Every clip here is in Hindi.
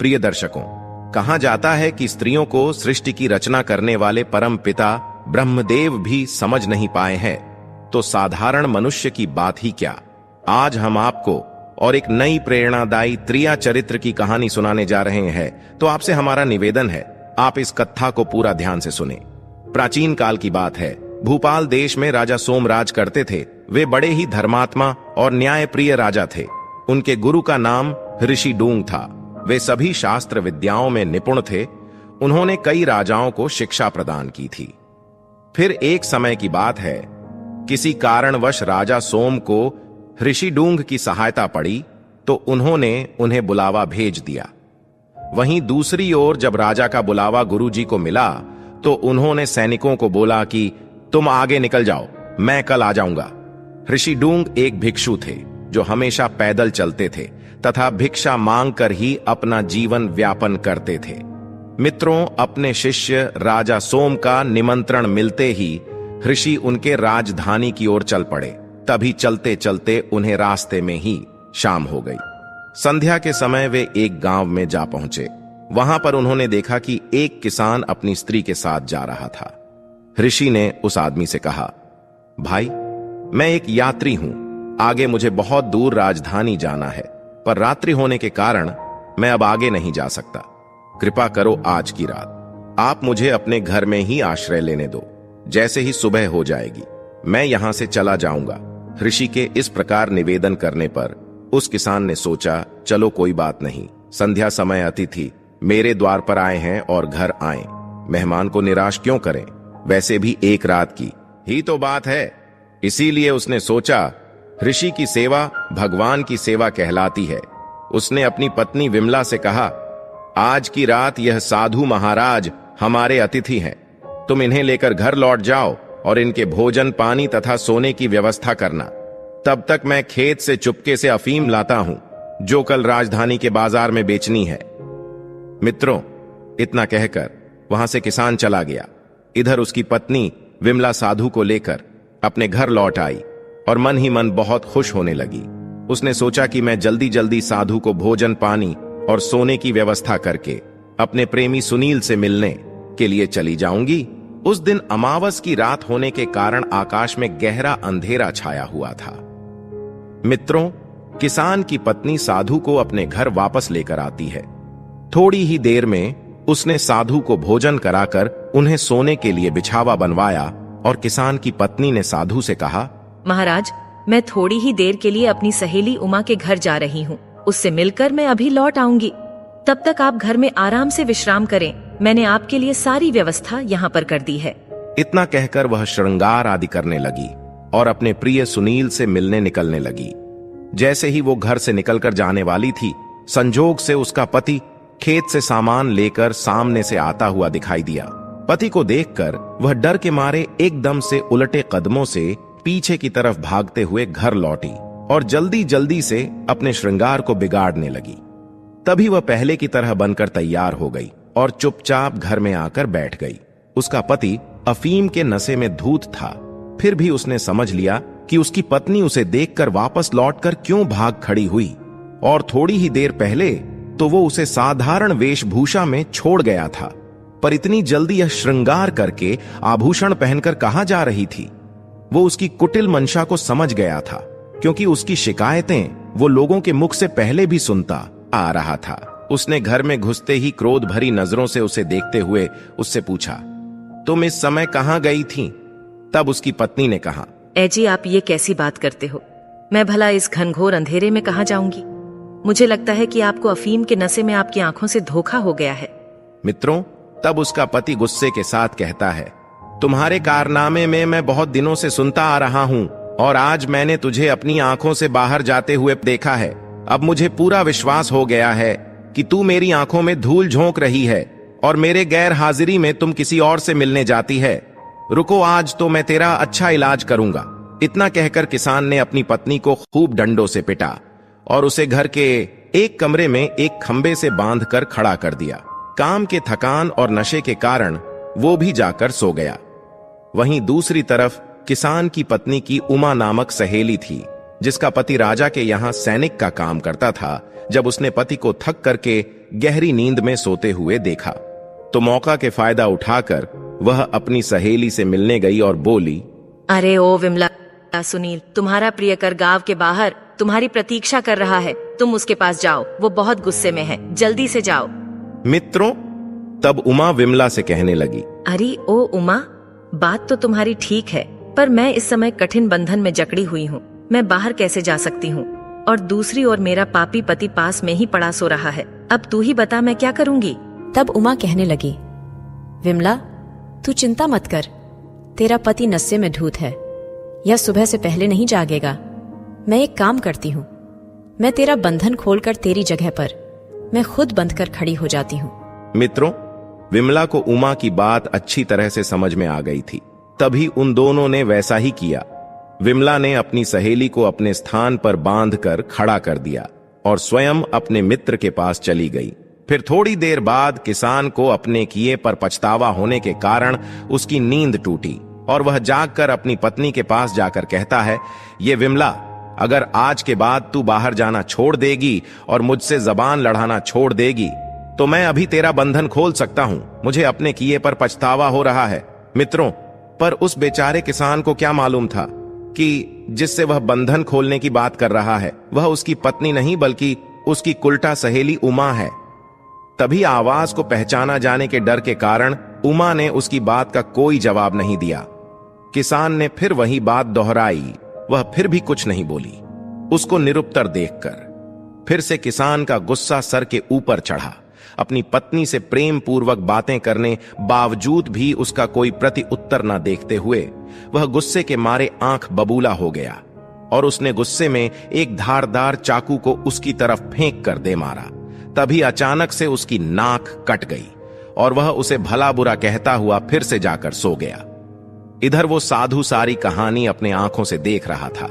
प्रिय दर्शकों, कहा जाता है कि स्त्रियों को सृष्टि की रचना करने वाले परम पिता ब्रह्मदेव भी समझ नहीं पाए हैं, तो साधारण मनुष्य की बात ही क्या। आज हम आपको और एक नई प्रेरणादायी त्रिया चरित्र की कहानी सुनाने जा रहे हैं। तो आपसे हमारा निवेदन है, आप इस कथा को पूरा ध्यान से सुने। प्राचीन काल की बात है। भूपाल देश में राजा सोमराज करते थे। वे बड़े ही धर्मात्मा और न्यायप्रिय राजा थे। उनके गुरु का नाम ऋषि डूंग था। वे सभी शास्त्र विद्याओं में निपुण थे। उन्होंने कई राजाओं को शिक्षा प्रदान की थी। फिर एक समय की बात है, किसी कारणवश राजा सोम को ऋषि डूंग की सहायता पड़ी, तो उन्होंने उन्हें बुलावा भेज दिया। वहीं दूसरी ओर जब राजा का बुलावा गुरुजी को मिला, तो उन्होंने सैनिकों को बोला कि तुम आगे निकल जाओ, मैं कल आ जाऊंगा। ऋषि डूंग एक भिक्षु थे जो हमेशा पैदल चलते थे तथा भिक्षा मांगकर ही अपना जीवन व्यापन करते थे। मित्रों, अपने शिष्य राजा सोम का निमंत्रण मिलते ही ऋषि उनके राजधानी की ओर चल पड़े। तभी चलते चलते उन्हें रास्ते में ही शाम हो गई। संध्या के समय वे एक गांव में जा पहुंचे। वहां पर उन्होंने देखा कि एक किसान अपनी स्त्री के साथ जा रहा था। ऋषि ने उस आदमी से कहा, भाई, मैं एक यात्री हूं, आगे मुझे बहुत दूर राजधानी जाना है, पर रात्रि होने के कारण मैं अब आगे नहीं जा सकता। कृपा करो आज की रात आप मुझे अपने घर में ही आश्रय लेने दो। जैसे ही सुबह हो जाएगी मैं यहां से चला जाऊंगा। ऋषि के इस प्रकार निवेदन करने पर उस किसान ने सोचा, चलो कोई बात नहीं, संध्या समय अतिथि मेरे द्वार पर आए हैं और घर आए, मेहमान को निराश क्यों करें, वैसे भी एक रात की ही तो बात है। इसीलिए उसने सोचा, ऋषि की सेवा भगवान की सेवा कहलाती है। उसने अपनी पत्नी विमला से कहा, आज की रात यह साधु महाराज हमारे अतिथि हैं, तुम इन्हें लेकर घर लौट जाओ और इनके भोजन पानी तथा सोने की व्यवस्था करना। तब तक मैं खेत से चुपके से अफीम लाता हूं, जो कल राजधानी के बाजार में बेचनी है। मित्रों, इतना कहकर वहां से किसान चला गया। इधर उसकी पत्नी विमला साधु को लेकर अपने घर लौट आई और मन ही मन बहुत खुश होने लगी। उसने सोचा कि मैं जल्दी जल्दी साधु को भोजन पानी और सोने की व्यवस्था करके अपने प्रेमी सुनील से मिलने के लिए चली जाऊंगी। उस दिन अमावस की रात होने के कारण आकाश में गहरा अंधेरा छाया हुआ था। मित्रों, किसान की पत्नी साधु को अपने घर वापस लेकर आती है। थोड़ी ही देर में उसने साधु को भोजन कराकर उन्हें सोने के लिए बिछावा बनवाया और किसान की पत्नी ने साधु से कहा, महाराज, मैं थोड़ी ही देर के लिए अपनी सहेली उमा के घर जा रही हूँ, उससे मिलकर मैं अभी लौट आऊंगी। तब तक आप घर में आराम से विश्राम करें, मैंने आपके लिए सारी व्यवस्था यहाँ पर कर दी है। इतना कहकर वह श्रृंगार आदि करने लगी और अपने प्रिय सुनील से मिलने निकलने लगी। जैसे ही वो घर से निकलकर जाने वाली थी, संजोग से उसका पति खेत से सामान लेकर सामने से आता हुआ दिखाई दिया। पति को देखकर वह डर के मारे एकदम से उलटे कदमों से पीछे की तरफ भागते हुए घर लौटी और जल्दी जल्दी से अपने श्रृंगार को बिगाड़ने लगी। तभी वह पहले की तरह बनकर तैयार हो गई और चुपचाप घर में आकर बैठ गई। उसका पति अफीम के नशे में धूत था, फिर भी उसने समझ लिया कि उसकी पत्नी उसे देखकर वापस लौटकर क्यों भाग खड़ी हुई, और थोड़ी ही देर पहले तो वो उसे साधारण वेशभूषा में छोड़ गया था, पर इतनी जल्दी यह श्रृंगार करके आभूषण पहनकर कहां जा रही थी। वो उसकी कुटिल मंशा को समझ गया था, क्योंकि उसकी शिकायतें वो लोगों के मुख से पहले भी सुनता आ रहा था। उसने घर में घुसते ही क्रोध भरी नजरों से उसे देखते हुए उससे पूछा, तुम इस समय कहां गई थी? तब उसकी पत्नी ने कहा, ए जी, आप ये कैसी बात करते हो, मैं भला इस घनघोर अंधेरे में कहां जाऊंगी। मुझे लगता है कि आपको अफीम के नशे में आपकी आंखों से धोखा हो गया है। मित्रों, तब उसका पति गुस्से के साथ कहता है, तुम्हारे कारनामे में मैं बहुत दिनों से सुनता आ रहा हूं और आज मैंने तुझे अपनी आंखों से बाहर जाते हुए देखा है। अब मुझे पूरा विश्वास हो गया है कि तू मेरी आंखों में धूल झोंक रही है और मेरे गैर हाजिरी में तुम किसी और से मिलने जाती है। रुको, आज तो मैं तेरा अच्छा इलाज करूंगा। इतना कहकर किसान ने अपनी पत्नी को खूब डंडों से पिटा और उसे घर के एक कमरे में एक खंबे से बांधकर खड़ा कर दिया। काम के थकान और नशे के कारण वो भी जाकर सो गया। वहीं दूसरी तरफ किसान की पत्नी की उमा नामक सहेली थी, जिसका पति राजा के यहाँ सैनिक का काम करता था। जब उसने पति को थक करके गहरी नींद में सोते हुए देखा तो मौका के फायदा उठाकर वह अपनी सहेली से मिलने गई और बोली, अरे ओ विमला, सुनील तुम्हारा प्रियकर गांव के बाहर तुम्हारी प्रतीक्षा कर रहा है, तुम उसके पास जाओ, वो बहुत गुस्से में है, जल्दी से जाओ। मित्रों, तब उमा विमला से कहने लगी, अरे ओ उमा, बात तो तुम्हारी ठीक है, पर मैं इस समय कठिन बंधन में जकड़ी हुई हूँ, मैं बाहर कैसे जा सकती हूँ? और दूसरी ओर मेरा पापी पति पास में ही पड़ा सो रहा है, अब तू ही बता मैं क्या करूँगी? तब उमा कहने लगी, विमला तू चिंता मत कर, तेरा पति नशे में धूत है, यह सुबह से पहले नहीं जागेगा। मैं एक काम करती हूँ, मैं तेरा बंधन खोलकर तेरी जगह पर मैं खुद बंध कर खड़ी हो जाती हूँ। मित्रों, विमला को उमा की बात अच्छी तरह से समझ में आ गई थी, तभी उन दोनों ने वैसा ही किया। विमला ने अपनी सहेली को अपने स्थान पर बांधकर खड़ा कर दिया और स्वयं अपने मित्र के पास चली गई। फिर थोड़ी देर बाद किसान को अपने किए पर पछतावा होने के कारण उसकी नींद टूटी और वह जागकर अपनी पत्नी के पास जाकर कहता है, ये विमला, अगर आज के बाद तू बाहर जाना छोड़ देगी और मुझसे जबान लड़ाना छोड़ देगी तो मैं अभी तेरा बंधन खोल सकता हूं, मुझे अपने किए पर पछतावा हो रहा है। मित्रों, पर उस बेचारे किसान को क्या मालूम था कि जिससे वह बंधन खोलने की बात कर रहा है वह उसकी पत्नी नहीं बल्कि उसकी कुलटा सहेली उमा है। तभी आवाज को पहचाना जाने के डर के कारण उमा ने उसकी बात का कोई जवाब नहीं दिया। किसान ने फिर वही बात दोहराई, वह फिर भी कुछ नहीं बोली। उसको निरुत्तर देखकर फिर से किसान का गुस्सा सर के ऊपर चढ़ा। अपनी पत्नी से प्रेम पूर्वक बातें करने बावजूद भी उसका कोई प्रति उत्तर न देखते हुए वह गुस्से के मारे आंख बबूला हो गया और उसने गुस्से में एक धारदार चाकू को उसकी तरफ फेंक कर दे मारा। तभी अचानक से उसकी नाक कट गई और वह उसे भला बुरा कहता हुआ फिर से जाकर सो गया। इधर वो साधु सारी कहानी अपने आंखों से देख रहा था।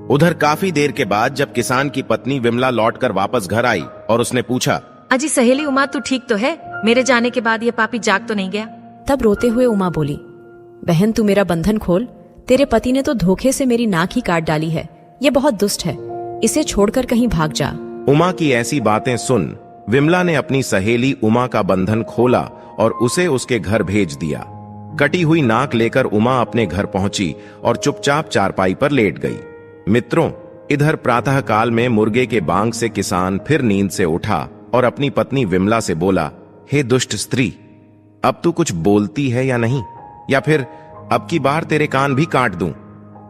उधर काफी देर के बाद जब किसान की पत्नी विमला लौटकर वापस घर आई और उसने पूछा, अजी सहेली उमा, तू ठीक तो है? मेरे जाने के बाद ये पापी जाग तो नहीं गया? तब रोते हुए उमा बोली, बहन तू मेरा बंधन खोल, तेरे पति ने तो धोखे से मेरी नाक ही काट डाली है, ये बहुत दुष्ट है, इसे छोड़कर कहीं भाग जा। उमा की ऐसी बातें सुन विमला ने अपनी सहेली उमा का बंधन खोला और उसे उसके घर भेज दिया। कटी हुई नाक लेकर उमा अपने घर पहुंची और चुपचाप चारपाई पर लेट गई। मित्रों, इधर प्रातः काल में मुर्गे के बांग से किसान फिर नींद से उठा और अपनी पत्नी विमला से बोला, हे दुष्ट स्त्री, अब तू कुछ बोलती है या नहीं, या फिर अब की बार तेरे कान भी काट दूं?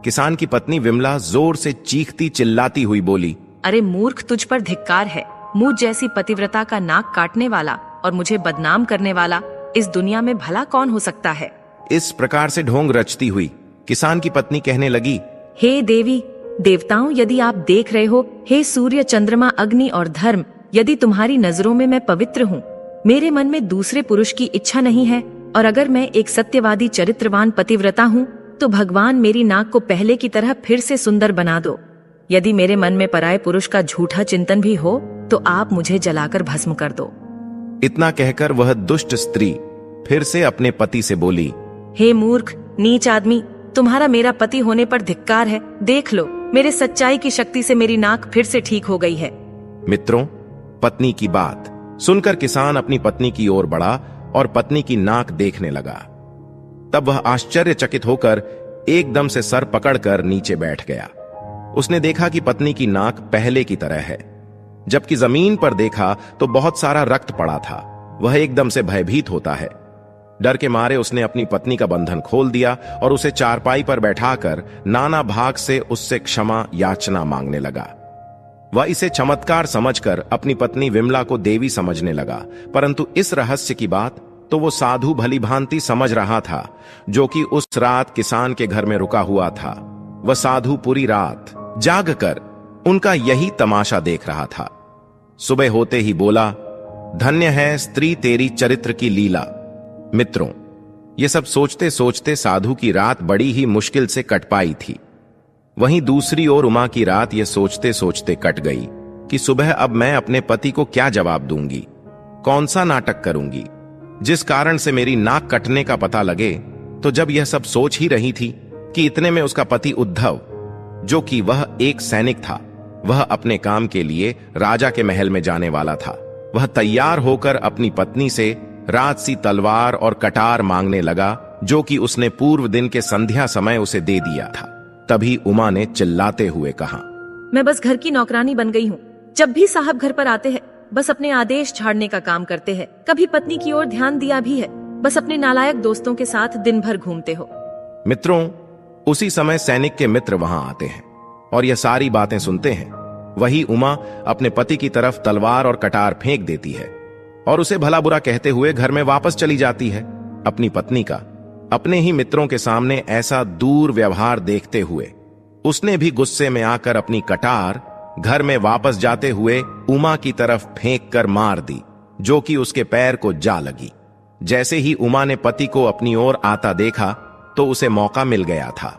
किसान की पत्नी विमला जोर से चीखती चिल्लाती हुई बोली, अरे मूर्ख, तुझ पर धिक्कार है, मुझ जैसी पतिव्रता का नाक काटने वाला और मुझे बदनाम करने वाला इस दुनिया में भला कौन हो सकता है? इस प्रकार से ढोंग रचती हुई किसान की पत्नी कहने लगी, हे देवी देवताओं, यदि आप देख रहे हो, हे सूर्य चंद्रमा अग्नि और धर्म, यदि तुम्हारी नजरों में मैं पवित्र हूँ, मेरे मन में दूसरे पुरुष की इच्छा नहीं है, और अगर मैं एक सत्यवादी चरित्रवान पतिव्रता हूँ, तो भगवान मेरी नाक को पहले की तरह फिर से सुंदर बना दो। यदि मेरे मन में पराये पुरुष का झूठा चिंतन भी हो तो आप मुझे जलाकर भस्म कर दो। इतना कहकर वह दुष्ट स्त्री फिर से अपने पति से बोली, हे मूर्ख नीच आदमी, तुम्हारा मेरा पति होने पर धिक्कार है, देख लो मेरे सच्चाई की शक्ति से मेरी नाक फिर से ठीक हो गई है। मित्रों, पत्नी की बात सुनकर किसान अपनी पत्नी की ओर बढ़ा और पत्नी की नाक देखने लगा। तब वह आश्चर्यचकित होकर एकदम से सर पकड़कर नीचे बैठ गया। उसने देखा कि पत्नी की नाक पहले की तरह है, जबकि जमीन पर देखा तो बहुत सारा रक्त पड़ा था। वह एकदम से भयभीत होता है। डर के मारे उसने अपनी पत्नी का बंधन खोल दिया और उसे चारपाई पर बैठाकर नाना भाग से उससे क्षमा याचना मांगने लगा। वह इसे चमत्कार समझकर अपनी पत्नी विमला को देवी समझने लगा, परंतु इस रहस्य की बात तो वो साधु भली भांति समझ रहा था, जो कि उस रात किसान के घर में रुका हुआ था। वह साधु पूरी रात जागकर उनका यही तमाशा देख रहा था। सुबह होते ही बोला, धन्य है स्त्री तेरी चरित्र की लीला। मित्रों, ये सब सोचते सोचते साधु की रात बड़ी ही मुश्किल से कट पाई थी। वहीं दूसरी ओर उमा की रात ये सोचते सोचते कट गई कि सुबह अब मैं अपने पति को क्या जवाब दूंगी, कौन सा नाटक करूंगी जिस कारण से मेरी नाक कटने का पता लगे। तो जब यह सब सोच ही रही थी कि इतने में उसका पति उद्धव, जो कि वह एक सैनिक था, वह अपने काम के लिए राजा के महल में जाने वाला था। वह तैयार होकर अपनी पत्नी से राजसी तलवार और कटार मांगने लगा, जो कि उसने पूर्व दिन के संध्या समय उसे दे दिया था। तभी उमा ने चिल्लाते हुए कहा, मैं बस घर की नौकरानी बन गई हूँ। जब भी साहब घर पर आते हैं बस अपने आदेश झाड़ने का काम करते हैं। कभी पत्नी की ओर ध्यान दिया भी है? बस अपने नालायक दोस्तों के साथ दिन भर घूमते हो। मित्रों, उसी समय सैनिक के मित्र वहां आते हैं और यह सारी बातें सुनते हैं। वही उमा अपने पति की तरफ तलवार और कटार फेंक देती है और उसे भला बुरा कहते हुए घर में वापस चली जाती है। अपनी पत्नी का अपने ही मित्रों के सामने ऐसा दूर व्यवहार देखते हुए उसने भी गुस्से में आकर अपनी कटार घर में वापस जाते हुए उमा की तरफ फेंक कर मार दी, जो कि उसके पैर को जा लगी। जैसे ही उमा ने पति को अपनी ओर आता देखा तो उसे मौका मिल गया था।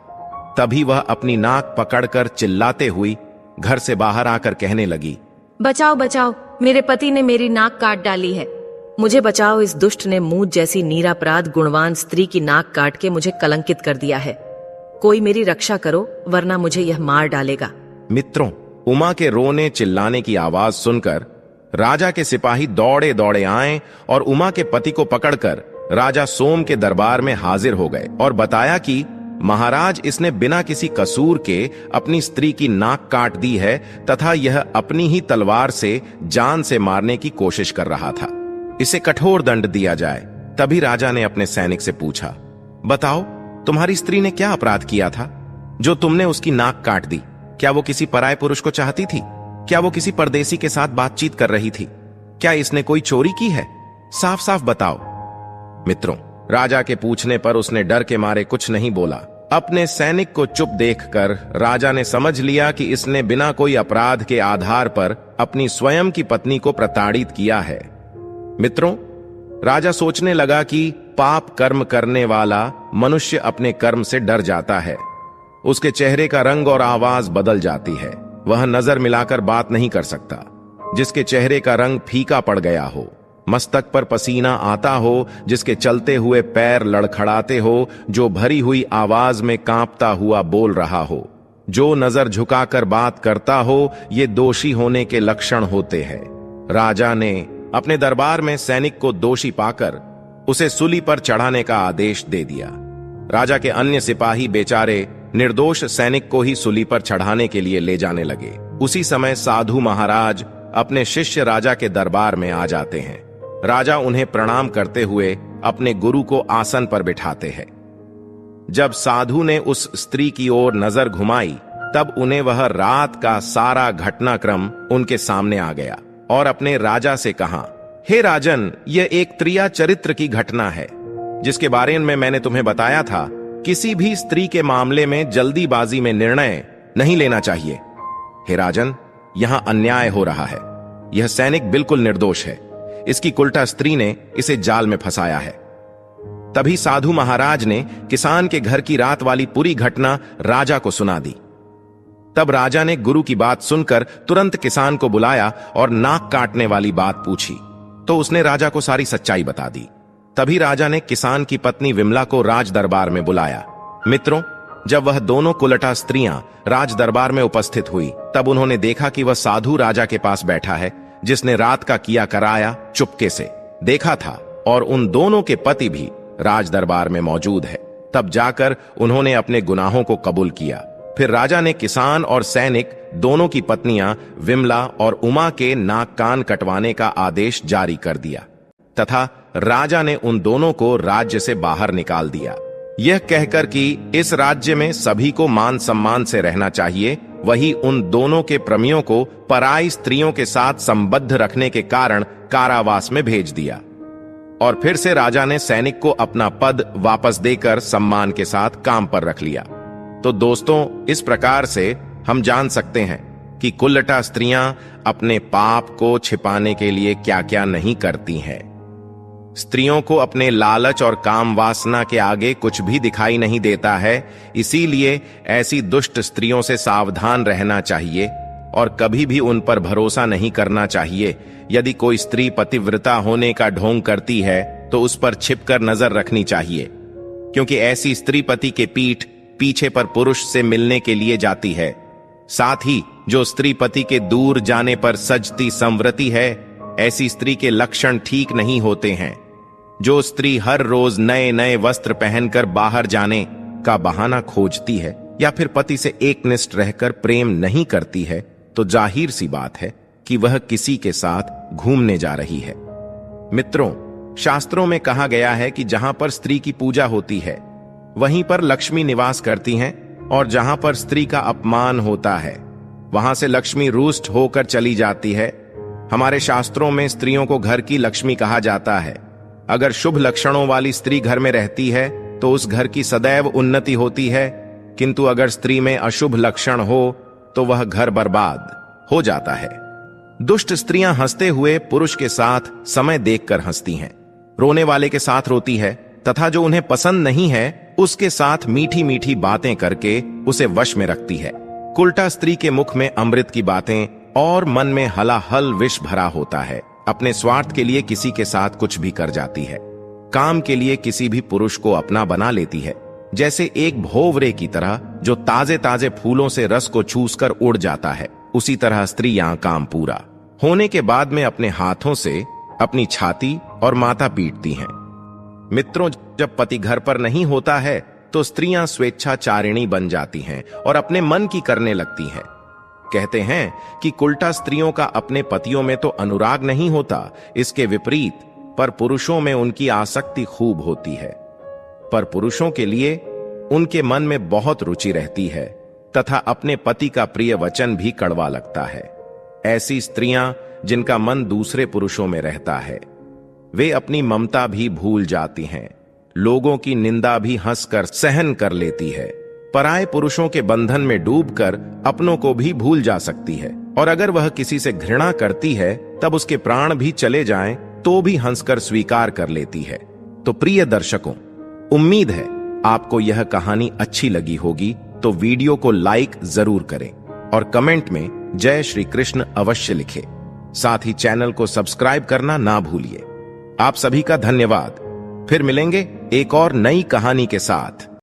तभी वह अपनी नाक पकड़कर चिल्लाते हुई घर से बाहर आकर कहने लगी, बचाओ बचाओ, मेरे पति ने मेरी नाक काट डाली है। मुझे बचाओ, इस दुष्ट ने मुझ जैसी निरपराध गुणवान स्त्री की नाक काट के मुझे कलंकित कर दिया है। कोई मेरी रक्षा करो, वरना मुझे यह मार डालेगा। मित्रों, उमा के रोने चिल्लाने की आवाज सुनकर राजा के सिपाही दौड़े दौड़े आए और उमा के पति को पकड़कर राजा सोम के दरबार में हाजिर हो गए और बताया कि महाराज, इसने बिना किसी कसूर के अपनी स्त्री की नाक काट दी है तथा यह अपनी ही तलवार से जान से मारने की कोशिश कर रहा था। इसे कठोर दंड दिया जाए। तभी राजा ने अपने सैनिक से पूछा, बताओ, तुम्हारी स्त्री ने क्या अपराध किया था जो तुमने उसकी नाक काट दी? क्या वो किसी पराये पुरुष को चाहती थी? क्या वो किसी परदेसी के साथ बातचीत कर रही थी? क्या इसने कोई चोरी की है? साफ साफ बताओ। मित्रों, राजा के पूछने पर उसने डर के मारे कुछ नहीं बोला। अपने सैनिक को चुप देखकर राजा ने समझ लिया कि इसने बिना कोई अपराध के आधार पर अपनी स्वयं की पत्नी को प्रताड़ित किया है। मित्रों, राजा सोचने लगा कि पाप कर्म करने वाला मनुष्य अपने कर्म से डर जाता है। उसके चेहरे का रंग और आवाज बदल जाती है। वह नजर मिलाकर बात नहीं कर सकता। जिसके चेहरे का रंग फीका पड़ गया हो, मस्तक पर पसीना आता हो, जिसके चलते हुए पैर लड़खड़ाते हो, जो भरी हुई आवाज में कांपता हुआ बोल रहा हो, जो नजर झुकाकर बात करता हो, ये दोषी होने के लक्षण होते हैं। राजा ने अपने दरबार में सैनिक को दोषी पाकर उसे सूली पर चढ़ाने का आदेश दे दिया। राजा के अन्य सिपाही बेचारे निर्दोष सैनिक को ही सूली पर चढ़ाने के लिए ले जाने लगे। उसी समय साधु महाराज अपने शिष्य राजा के दरबार में आ जाते हैं। राजा उन्हें प्रणाम करते हुए अपने गुरु को आसन पर बिठाते हैं। जब साधु ने उस स्त्री की ओर नजर घुमाई, तब उन्हें वह रात का सारा घटनाक्रम उनके सामने आ गया और अपने राजा से कहा, हे राजन, यह एक त्रिया चरित्र की घटना है जिसके बारे में मैंने तुम्हें बताया था। किसी भी स्त्री के मामले में जल्दीबाजी में निर्णय नहीं लेना चाहिए। हे राजन, यहां अन्याय हो रहा है। यह सैनिक बिल्कुल निर्दोष है। इसकी कुल्टा स्त्री ने इसे जाल में फंसाया है। तभी साधु महाराज ने किसान के घर की रात वाली पूरी घटना राजा को सुना दी। तब राजा ने गुरु की बात सुनकर तुरंत किसान को बुलाया और नाक काटने वाली बात पूछी तो उसने राजा को सारी सच्चाई बता दी। तभी राजा ने किसान की पत्नी विमला को राज दरबार में बुलाया। मित्रों, जब वह दोनों कुलटा स्त्रियां राज दरबार में उपस्थित हुई, तब उन्होंने देखा कि वह साधु राजा के पास बैठा है जिसने रात का किया कराया चुपके से देखा था, और उन दोनों के पति भी राज दरबार में मौजूद है। तब जाकर उन्होंने अपने गुनाहों को कबूल किया। फिर राजा ने किसान और सैनिक दोनों की पत्नियां विमला और उमा के नाक कान कटवाने का आदेश जारी कर दिया तथा राजा ने उन दोनों को राज्य से बाहर निकाल दिया, यह कहकर कि इस राज्य में सभी को मान सम्मान से रहना चाहिए। वही उन दोनों के प्रमियों को पराई स्त्रियों के साथ संबद्ध रखने के कारण कारावास में भेज दिया और फिर से राजा ने सैनिक को अपना पद वापस देकर सम्मान के साथ काम पर रख लिया। तो दोस्तों, इस प्रकार से हम जान सकते हैं कि कुलटा स्त्रियां अपने पाप को छिपाने के लिए क्या क्या नहीं करती हैं। स्त्रियों को अपने लालच और काम वासना के आगे कुछ भी दिखाई नहीं देता है। इसीलिए ऐसी दुष्ट स्त्रियों से सावधान रहना चाहिए और कभी भी उन पर भरोसा नहीं करना चाहिए। यदि कोई स्त्री पतिव्रता होने का ढोंग करती है तो उस पर छिपकर नजर रखनी चाहिए, क्योंकि ऐसी स्त्री पति के पीछे पर पुरुष से मिलने के लिए जाती है। साथ ही जो स्त्री पति के दूर जाने पर सजती संवरती है, ऐसी स्त्री के लक्षण ठीक नहीं होते हैं। जो स्त्री हर रोज नए नए वस्त्र पहनकर बाहर जाने का बहाना खोजती है या फिर पति से एकनिष्ठ रहकर प्रेम नहीं करती है, तो जाहिर सी बात है कि वह किसी के साथ घूमने जा रही है। मित्रों, शास्त्रों में कहा गया है कि जहां पर स्त्री की पूजा होती है वहीं पर लक्ष्मी निवास करती हैं, और जहां पर स्त्री का अपमान होता है वहां से लक्ष्मी रुष्ट होकर चली जाती है। हमारे शास्त्रों में स्त्रियों को घर की लक्ष्मी कहा जाता है। अगर शुभ लक्षणों वाली स्त्री घर में रहती है तो उस घर की सदैव उन्नति होती है, किंतु अगर स्त्री में अशुभ लक्षण हो तो वह घर बर्बाद हो जाता है। दुष्ट स्त्रियां हंसते हुए पुरुष के साथ समय देखकर हंसती हैं, रोने वाले के साथ रोती है तथा जो उन्हें पसंद नहीं है उसके साथ मीठी मीठी बातें करके उसे वश में रखती है। उल्टा स्त्री के मुख में अमृत की बातें और मन में हलाहल विष भरा होता है। अपने स्वार्थ के लिए किसी के साथ कुछ भी कर जाती है। काम के लिए किसी भी पुरुष को अपना बना लेती है, जैसे एक भौवरे की तरह जो ताजे ताजे फूलों से रस को चूसकर उड़ जाता है। उसी तरह स्त्रियां काम पूरा होने के बाद में अपने हाथों से अपनी छाती और माथा पीटती हैं। मित्रों, जब पति घर पर नहीं होता है तो स्त्रियां स्वेच्छाचारिणी बन जाती हैं और अपने मन की करने लगती हैं। कहते हैं कि उल्टा स्त्रियों का अपने पतियों में तो अनुराग नहीं होता, इसके विपरीत पर पुरुषों में उनकी आसक्ति खूब होती है। पर पुरुषों के लिए उनके मन में बहुत रुचि रहती है तथा अपने पति का प्रिय वचन भी कड़वा लगता है। ऐसी स्त्रियां जिनका मन दूसरे पुरुषों में रहता है, वे अपनी ममता भी भूल जाती हैं, लोगों की निंदा भी हंसकर सहन कर लेती है, पराये पुरुषों के बंधन में डूबकर अपनों को भी भूल जा सकती है, और अगर वह किसी से घृणा करती है तब उसके प्राण भी चले जाएं तो भी हंसकर स्वीकार कर लेती है। तो प्रिय दर्शकों, उम्मीद है आपको यह कहानी अच्छी लगी होगी, तो वीडियो को लाइक जरूर करें और कमेंट में जय श्री कृष्ण अवश्य लिखें। साथ ही चैनल को सब्सक्राइब करना ना भूलिए। आप सभी का धन्यवाद। फिर मिलेंगे एक और नई कहानी के साथ।